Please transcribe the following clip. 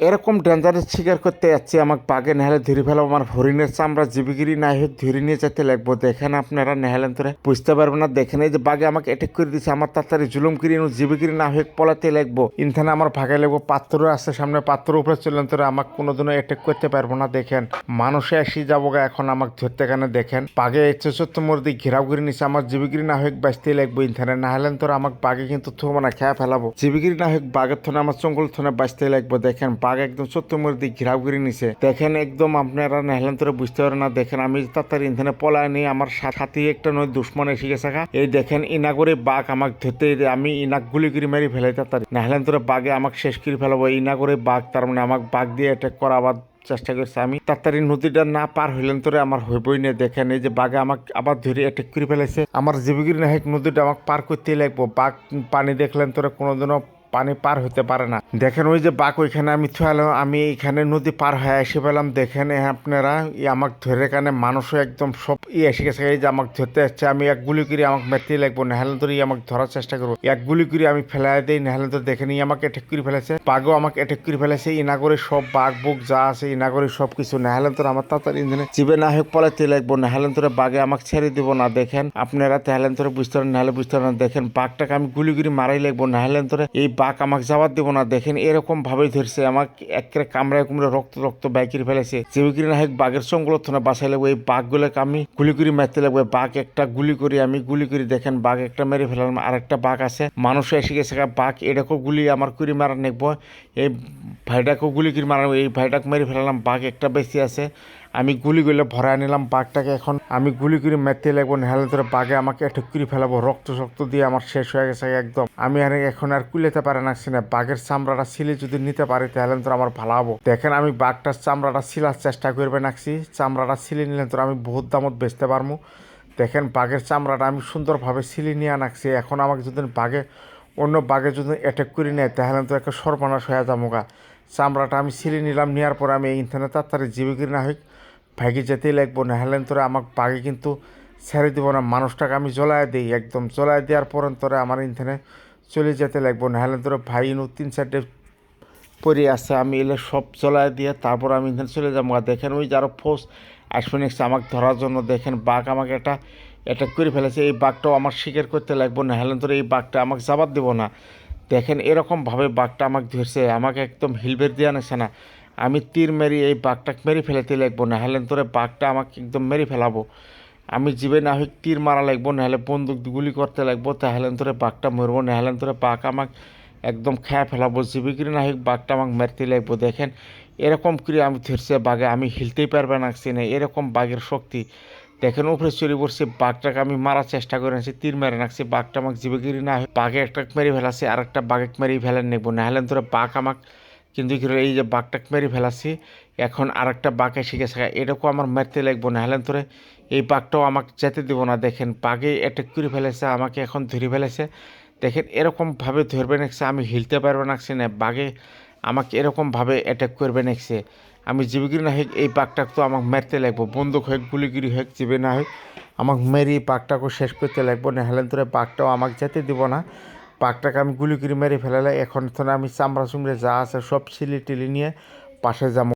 এরকম ডেঞ্জারের শিকার করতে যাচ্ছি আমাকে বাঘে নেহালে ধরে ফেলাবো আমার হরিণের চামড়া জীবিগিরি না হোক ধরে নিয়ে যেতে লাগবো। দেখেন আপনারা নেহালেন তোরে বুঝতে পারবেন না। দেখেন এই যে বাঘে আমাকে অ্যাটাক করে দিচ্ছে, আমার তাড়াতাড়ি জুলুম করি জীবিগিরি না হোক পলাতে লাগবো। ইনথানে আমার ভাগে লাগবো, পাত্র আছে সামনে, পাত্র উপরে চললেন তোরে আমাকে কোনোদিনও অ্যাটাক করতে পারবো না। দেখেন মানুষে আসি যাবো গা এখন আমাকে ধরতে কেন। দেখেন বাঘে চতুর্থ মোর দিক ঘেরাও করে নিচ্ছে, আমার জীবিগিরি না হোক বাঁচতে লাগবো। ইনথানে না হলেন তোরা আমাকে বাঘে কিন্তু থুবো না, খেয়া ফেলাবো। জীবিগিরি না হোক বাঘের থনে আমার চঙ্গল থনে বাঁচতে লাগবো। দেখেন বাঘ একদম চতুর্থ দিক ঘেরাও করে নিছে। দেখেন একদম আপনারা নেহলেন তোরা বুঝতে পারেন না। দেখেন আমি তাড়াতাড়ি ইন্ধানে পলায় নিয়ে আমার সাথে একটা নয় দুশ্মন এসে গেছে। এই দেখেন ইনা করে বাঘ আমাকে ধরতে, আমি ইনাক গুলি করে মেরে ফেলে তাড়াতাড়ি নেহলেন তোরা বাঘে আমাকে শেষ করে ফেলাবো। ইনা করে বাঘ তার মানে আমাকে বাঘ দিয়ে অ্যাটাক করা আবার চেষ্টা করছে। আমি তাড়াতাড়ি নদীটা না পার হইলেন তোরে আমার হইবই না। দেখেন এই যে বাঘে আমাকে আবার ধরে অ্যাটাক করে ফেলেছে, আমার জীবিগিরি না হোক নদীটা আমাকে পার করতেই লাগবো। বাঘ পানি দেখলেন তোরা কোনোদিনও পানি পার হতে পারে না। দেখেন ওই যে বাঘ ওইখানে আমি থুয়ালাম, আমি এখানে নদী পার হয়ে এসে পেলাম। দেখেন আপনারা আমাকে ধরে এখানে মানুষও একদম সব এসে গেছে। এই যে আমাকে ধরতে যাচ্ছে, আমি এক গুলি করে আমাকে মেরতেই লাগবো। নেহালেন তোর আমাকে ধরার চেষ্টা করবো, এক গুলি করে আমি ফেলাই দিই। নেহালেন তোর দেখেন আমাকে অ্যাটাক করে ফেলেছে, বাঘও আমাকে অ্যাটাক করে ফেলেছে। ইনা করে সব বাঘ বুক যা আছে ইনা করে সব কিছু। নেহালেন তোর আমার তাড়াতাড়ি ইঞ্জিনে চিবে না হোক পলাইতে লাগবো। নেহালেন তোর বাঘে আমাকে ছেড়ে দিব না। দেখেন আপনারা তেহালেন তোরে বুঝতে পারেন, নাহলে বুঝতে পারেন না। দেখেন বাঘটাকে আমি গুলি করে মারাই লাগবো। নেহালেন তোরে এই বাঘ আমাকে যাওয়ার দিব না। দেখেন এরকম ভাবেই ধরছে আমাকে, একেবারে কামড়ায় কুমড়ে রক্ত রক্ত বাইকির ফেলেছে। জীবিকিরি না হোক বাঘের চঙ্গল থনে বাঁচাই লাগবো। এই বাঘগুলোকে আমি গুলি করে মারতে লাগবো। বাঘ একটা গুলি করি আমি গুলি করি। দেখেন বাঘ একটা মেরে ফেলাম, আর একটা বাঘ আছে মানুষ এসে গেছে। বাঘ এটাকেও গুলি আমার করে মারা নেবো। এই ভাইটাকেও গুলি করে মারানো, এই ভাইটাকে মেরে ফেলালাম। বাঘ একটা বেশি আছে, আমি গুলি করলে ভরায় নিলাম বাঘটাকে। এখন আমি গুলি করে মারতে লাগবো। নেহালে ধরে বাঘে আমাকে অ্যাটাক করে ফেলাবো, রক্ত শক্ত দিয়ে আমার শেষ হয়ে গেছে একদম। আমি এখন আর কুলেতে পারে নাকছি না। বাঘের চামড়াটা ছিলে যদি নিতে পারি তাহলে তো আমার ভালো হবো। দেখেন আমি বাঘটার চামড়াটা ছিলার চেষ্টা করবে নাকছি, চামড়াটা ছিলে নিলে তো আমি বহুত দামত বেচতে পারবো। দেখেন বাঘের চামড়াটা আমি সুন্দরভাবে ছিলে নিয়ে নাকছি। এখন আমাকে যদি অন্য বাঘে যদি অ্যাটাক করে নেয় তাহলে তো একটা সর্বনাশ হয়ে যাবো গা। চামড়াটা আমি ছিলে নিলাম, নেওয়ার পরে আমি এইখানে তাড়াতাড়ি জীবিকিরি না হোক ভাগে যেতেই লাগবো। না হলেন তোরে আমাকে বাঘে কিন্তু ছেড়ে দিব না। মানুষটাকে আমি জ্বলায় দিই, একদম জ্বলায় দেওয়ার পর তোরে আমার ইনথানে চলে যেতে লাগবো। না হলেন তোরে ভাই ইনু 3-4টে পরে আছে, আমি এলে সব জ্বলায় দিয়ে তারপর আমি ইনথানে চলে যাবো। দেখেন ওই যে আরো ফোর্স আসবেন আমাকে ধরার জন্য। দেখেন বাঘ আমাকে একটা অ্যাটাক করে ফেলেছে, এই বাঘটাও আমার শিকার করতে লাগবো। না হলেন তোরে এই বাঘটা আমাকে যাবার দেবো না। দেখেন এরকমভাবে বাঘটা আমাকে ধরছে, আমাকে একদম হিলবের দিয়ে আনেছে না। আমি তীর মেরি এই বাঘটাকে মেরে ফেলাতে লাগবো। না হলে তোরে বাঘটা আমাকে একদম মেরে ফেলাবো। আমি জীবে না হোক তীর মারা লাগবো, নাহলে বন্দুক গুলি করতে লাগবো, তাহলে তোরে বাঘটা মরবো। নাহলে তোরে বাঘ আমাকে একদম খেয়ে ফেলাবো। জীবিকিরি না হোক বাঘটা আমাকে মারতে লাগবো। দেখেন এরকম করে আমি ধরছে বাঘে, আমি হিলতেই পারবে নাকছি না, এরকম বাঘের শক্তি। দেখেন উপরে চড়ে পড়ছে, বাঘটাকে আমি মারার চেষ্টা করে আছি, তীর মেরে নাকছি। বাঘটা আমাকে জীবিকিরি না হয় বাঘে একটা মেরে ফেলাছে, আর একটা বাঘে মেরে ফেলেন নেবো। নাহলে তোরা বাঘ আমাকে কিন্তু এই যে বাঘটাকে মেরে ফেলাছি, এখন আর একটা বাঘ এসে গেছে, এটাকেও আমার মারতে লাগবো। নাহলে তোরে এই বাঘটাও আমাকে যেতে দিব না। দেখেন বাঘে অ্যাটাক করে ফেলেছে, আমাকে এখন ধরে ফেলেছে। দেখেন এরকমভাবে ধরবে নাকছে, আমি হিলতে পারবে নাকছি না। বাঘে আমাকে এরকমভাবে অ্যাটাক করবে নাকছে। আমি জীবিকিরি না হোক এই বাঘটাকে তো আমাকে মারতে লাগবো, বন্দুক হোক গুলিগিরি হোক জীবে না হোক আমাকে মেরে বাঘটাকে শেষ করতে লাগবো। নাহলে তোরে বাঘটাও আমাকে যেতে দিব না। বাঘটাকে আমি গুলি করে মেরে ফেলালে এখন তো আমি চামড়া চুমড়ে যা আছে সব ছিলি টিলি নিয়ে পাশে যাবো।